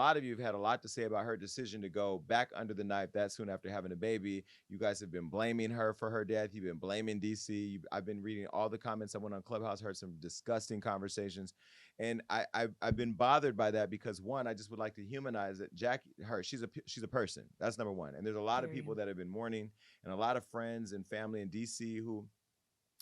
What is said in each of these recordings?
lot of you have had a lot to say about her decision to go back under the knife that soon after having a baby. You guys have been blaming her for her death. You've been blaming DC. I've been reading all the comments. I went on Clubhouse, heard some disgusting conversations, and I've been bothered by that because one, I just would like to humanize it. Jackie, her, she's a person. That's number one. And there's a lot of people Period. that have been mourning, and a lot of friends and family in DC who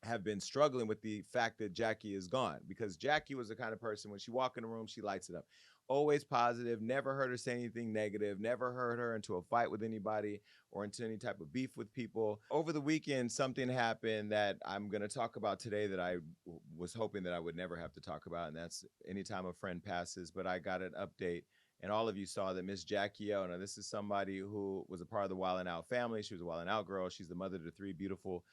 have been struggling with the fact that Jackie is gone, because Jackie was the kind of person when she walked in the room, she lights it up. Always positive, never heard her say anything negative, never heard her into a fight with anybody or into any type of beef with people. Over the weekend, something happened that I'm going to talk about today that was hoping that I would never have to talk about, and that's anytime a friend passes. But I got an update, and all of you saw that Ms Jacky Oh. Now, this is somebody who was a part of the Wild 'N Out family. She was a Wild 'N Out girl. She's the mother to three beautiful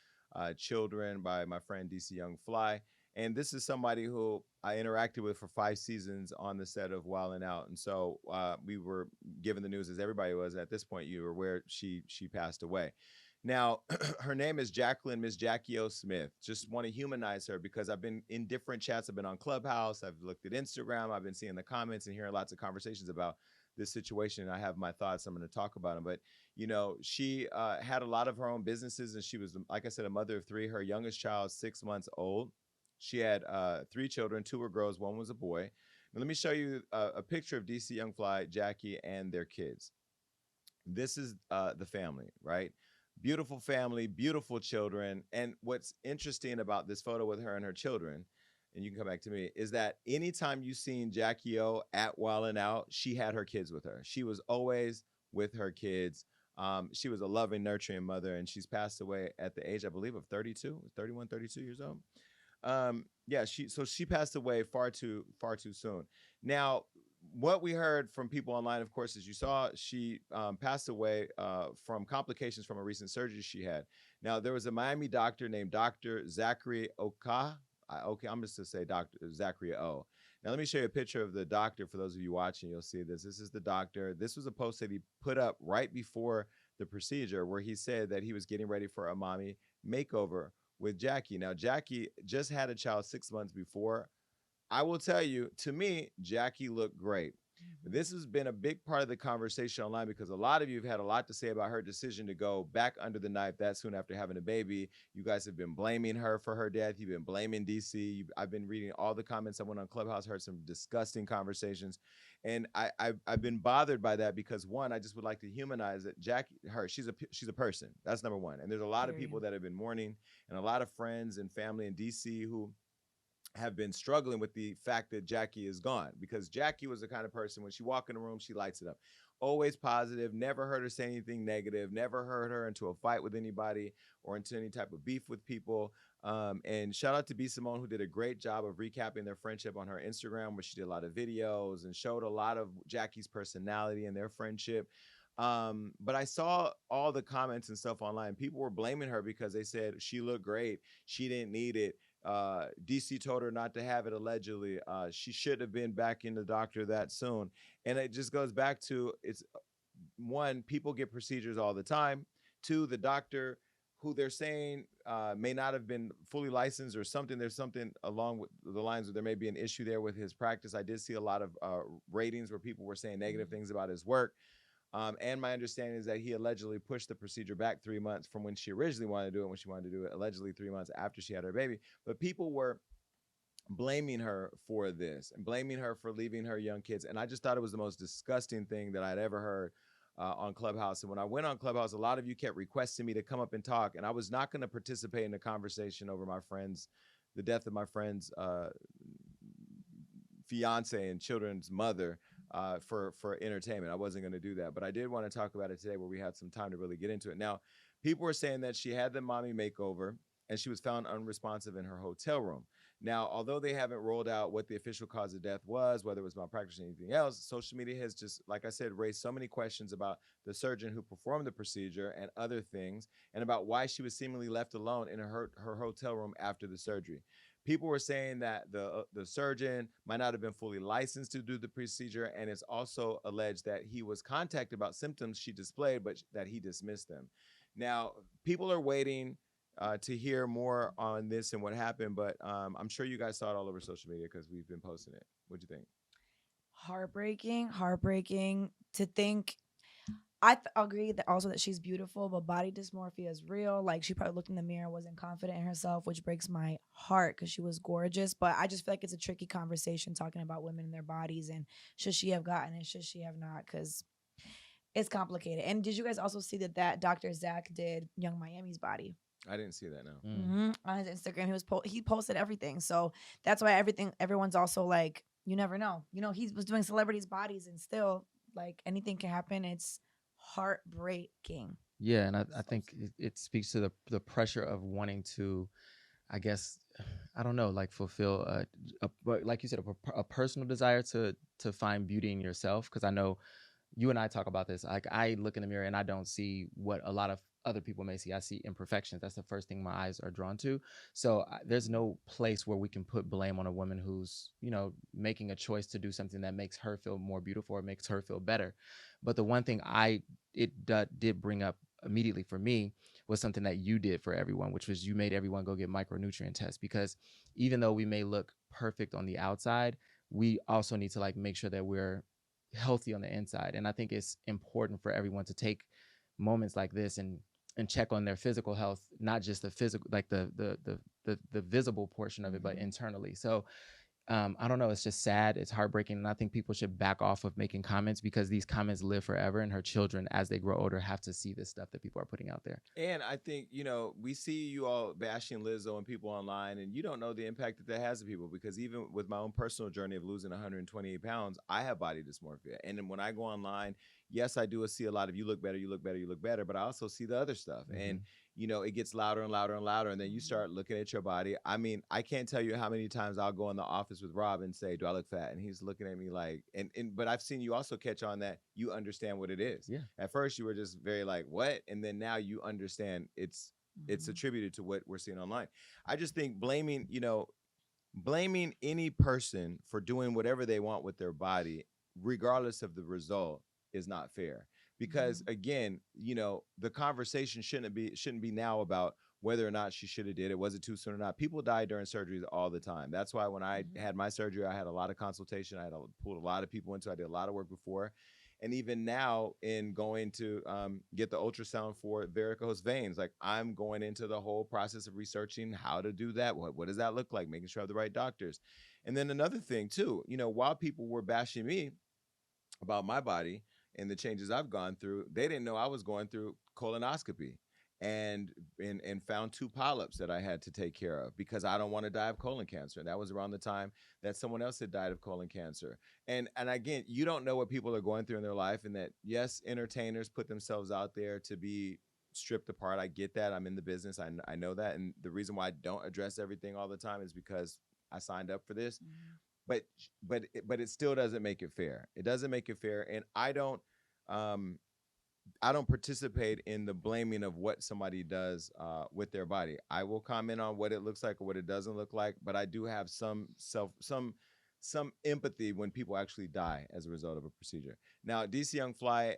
children by my friend DC Young Fly. And this is somebody who I interacted with for 5 seasons on the set of Wild 'N Out. And so we were given the news, as everybody was at this point. You were aware she passed away. Now, her name is Ms Jacky Oh Smith. Just want to humanize her because I've been in different chats. I've been on Clubhouse. I've looked at Instagram. I've been seeing the comments and hearing lots of conversations about this situation. I have my thoughts. I'm going to talk about them. But, she had a lot of her own businesses, and she was, like I said, a mother of three. Her youngest child, 6 months old. She had three children. Two were girls. One was a boy. Now, let me show you a picture of DC Young Fly, Jackie, and their kids. This is the family, right? Beautiful family, beautiful children. And what's interesting about this photo with her and her children, and you can come back to me, is that anytime you seen Jackie O at Wild 'N Out, she had her kids with her. She was always with her kids. She was a loving, nurturing mother, and she's passed away at the age, I believe, of 32, 31, 32 years old. Yeah, she passed away far too soon. Now, what we heard from people online, of course, as you saw, she passed away from complications from a recent surgery she had. Now, there was a Miami doctor named Dr. Zachary Oka. Okay, I'm just to say Dr. Zachary O. Now, let me show you a picture of the doctor for those of you watching. You'll see this. This is the doctor. This was a post that he put up right before the procedure where he said that he was getting ready for a mommy makeover with Jackie. Now, Jackie just had a child 6 months before. I will tell you, to me, Jackie looked great. But Mhm. this has been a big part of the conversation online because a lot of you have had a lot to say about her decision to go back under the knife that soon after having a baby. You guys have been blaming her for her death. You've been blaming DC. I've been reading all the comments. I went on Clubhouse, heard some disgusting conversations, and I've been bothered by that because one, I just would like to humanize it. Jackie, her, she's a person. That's number one. And there's a lot of people Period. that have been mourning, and a lot of friends and family in DC who have been struggling with the fact that Jackie is gone, because Jackie was the kind of person when she walked in the room, she lights it up. Always positive, never heard her say anything negative, never heard her into a fight with anybody or into any type of beef with people. And shout out to B Simone, who did a great job of recapping their friendship on her Instagram, where she did a lot of videos and showed a lot of Jackie's personality and their friendship. But I saw all the comments and stuff online. People were blaming her because they said she looked great, she didn't need it. DC told her not to have it allegedly. She should have been back in the doctor that soon. And it just goes back to, it's one, people get procedures all the time. Two, the doctor who they're saying may not have been fully licensed or something. There's something along with the lines where there may be an issue there with his practice. I did see a lot of ratings where people were saying negative Mhm. things about his work. And my understanding is that he allegedly pushed the procedure back 3 months from when she originally wanted to do it, when she wanted to do it, allegedly 3 months after she had her baby. But people were blaming her for this and blaming her for leaving her young kids. And I just thought it was the most disgusting thing that I'd ever heard on Clubhouse. And when I went on Clubhouse, a lot of you kept requesting me to come up and talk. And I was not going to participate in a conversation over the death of my friend's fiance and children's mother for entertainment. I wasn't going to do that, but I did want to talk about it today, where we had some time to really get into it. Now, people were saying that she had the mommy makeover and she was found unresponsive in her hotel room. Now, although they haven't rolled out what the official cause of death was, whether it was malpractice or anything else, social media has just, like I said, raised so many questions about the surgeon who performed the procedure and other things, and about why she was seemingly left alone in her hotel room after the surgery. People were saying that the surgeon might not have been fully licensed to do the procedure, and it's also alleged that he was contacted about symptoms she displayed, but that he dismissed them. Now, people are waiting to hear more on this and what happened, but I'm sure you guys saw it all over social media because we've been posting it. What'd you think? Heartbreaking to think. Agree that also that she's beautiful, but body dysmorphia is real. Like she probably looked in the mirror and wasn't confident in herself, which breaks my heart because she was gorgeous. But I just feel like it's a tricky conversation talking about women and their bodies and should she have gotten it, should she have not? Because it's complicated. And did you guys also see that Dr. Zach did Young Miami's body? I didn't see that. No. On his Instagram, he posted everything. So that's why everyone's also like, you never know. You know, he was doing celebrities' bodies, and still, like anything can happen. It's heartbreaking. Yeah, and I So think it speaks to the pressure of wanting to, I guess, I don't know, like fulfill but like you said, a personal desire to find beauty in yourself. Because I know you and I talk about this. Like I look in the mirror and I don't see what a lot of other people may see. I see imperfections. That's the first thing my eyes are drawn to. So there's no place where we can put blame on a woman who's, making a choice to do something that makes her feel more beautiful or makes her feel better. But the one thing did bring up immediately for me was something that you did for everyone, which was you made everyone go get micronutrient tests. Because even though we may look perfect on the outside, we also need to like make sure that we're healthy on the inside. And I think it's important for everyone to take moments like this and check on their physical health, not just the physical, like the visible portion of it, but internally. So I don't know. It's just sad. It's heartbreaking. And I think people should back off of making comments because these comments live forever. And her children, as they grow older, have to see this stuff that people are putting out there. And I think, we see you all bashing Lizzo and people online, and you don't know the impact that has on people because even with my own personal journey of losing 128 pounds, I have body dysmorphia. And then when I go online, yes, I do see a lot of you look better, you look better, you look better, but I also see the other stuff. Mm-hmm. And, it gets louder and louder and louder. And then you start looking at your body. I mean, I can't tell you how many times I'll go in the office with Rob and say, do I look fat? And he's looking at me like, but I've seen you also catch on that you understand what it is. Yeah. At first you were just very like, what? And then now you understand it's attributed to what we're seeing online. I just think blaming any person for doing whatever they want with their body, regardless of the result, is not fair. Because again, the conversation shouldn't be now about whether or not she should have did it, was it too soon or not. People die during surgeries all the time. That's why when I had my surgery, I had a lot of consultation. I had pulled a lot of people into. I did a lot of work before, and even now in going to get the ultrasound for varicose veins, like I'm going into the whole process of researching how to do that. What does that look like? Making sure I have the right doctors. And then another thing too, while people were bashing me about my body and the changes I've gone through, they didn't know I was going through colonoscopy and found two polyps that I had to take care of because I don't want to die of colon cancer. And that was around the time that someone else had died of colon cancer. And again, you don't know what people are going through in their life, and that yes, entertainers put themselves out there to be stripped apart. I get that. I'm in the business. I know that. And the reason why I don't address everything all the time is because I signed up for this. But it still doesn't make it fair. It doesn't make it fair, and I don't participate in the blaming of what somebody does with their body. I will comment on what it looks like or what it doesn't look like, but I do have some empathy when people actually die as a result of a procedure. Now, DC Young Fly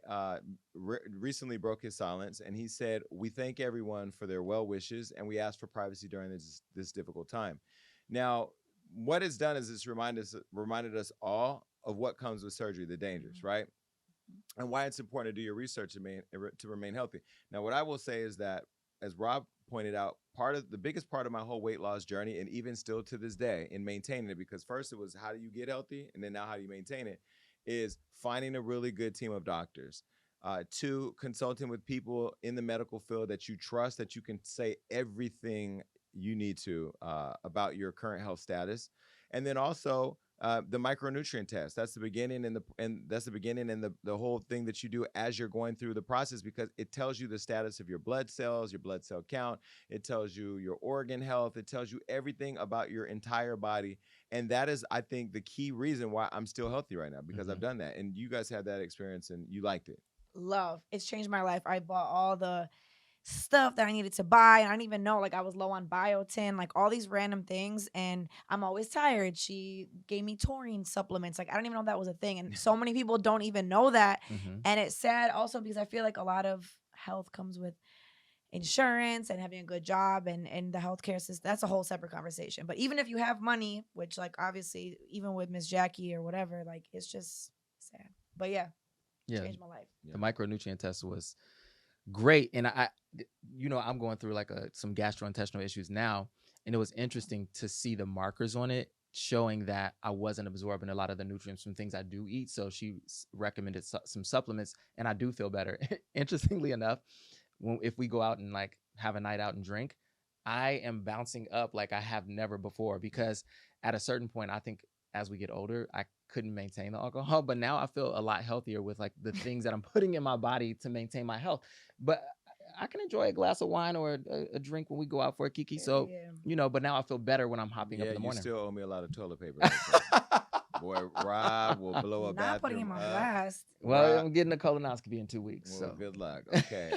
recently broke his silence, and he said, "We thank everyone for their well wishes, and we ask for privacy during this difficult time." Now, what it's done is it's reminded us all of what comes with surgery, the dangers, right? And why it's important to do your research to remain healthy. Now, what I will say is that, as Rob pointed out, part of the biggest part of my whole weight loss journey, and even still to this day, in maintaining it, because first it was how do you get healthy, and then now how do you maintain it, is finding a really good team of doctors. Two, consulting with people in the medical field that you trust, that you can say everything you need to about your current health status, and then also the micronutrient test. That's the beginning, and the whole thing that you do as you're going through the process, because it tells you the status of your blood cells, your blood cell count. It tells you your organ health. It tells you everything about your entire body. And that is, I think, the key reason why I'm still healthy right now, because I've done that. And you guys had that experience and you liked it. Love. It's changed my life. I bought all the stuff that I needed to buy. And I didn't even know, like, I was low on biotin, like all these random things. And I'm always tired. She gave me taurine supplements. Like, I don't even know that was a thing. And so many people don't even know that. And it's sad also because I feel like a lot of health comes with insurance and having a good job and the healthcare system. That's a whole separate conversation. But even if you have money, which like obviously even with Ms Jacky or whatever, like it's just sad. But yeah, Yeah, changed my life. the micronutrient test was great, and I'm going through like some gastrointestinal issues now, and it was interesting to see the markers on it showing that I wasn't absorbing a lot of the nutrients from things I do eat. So she recommended some supplements, and I do feel better. Interestingly enough, if we go out and like have a night out and drink, I am bouncing up like I have never before, because at a certain point, I think as we get older, I couldn't maintain the alcohol, but now I feel a lot healthier with like the things that I'm putting in my body to maintain my health. But I can enjoy a glass of wine or a drink when we go out for a kiki. So, but now I feel better when I'm hopping up in the morning. You still owe me a lot of toilet paper. Boy, Rob will blow a bathroom Not putting in my up. glass. Well, I'm getting a colonoscopy in 2 weeks. Well, so good luck. Okay.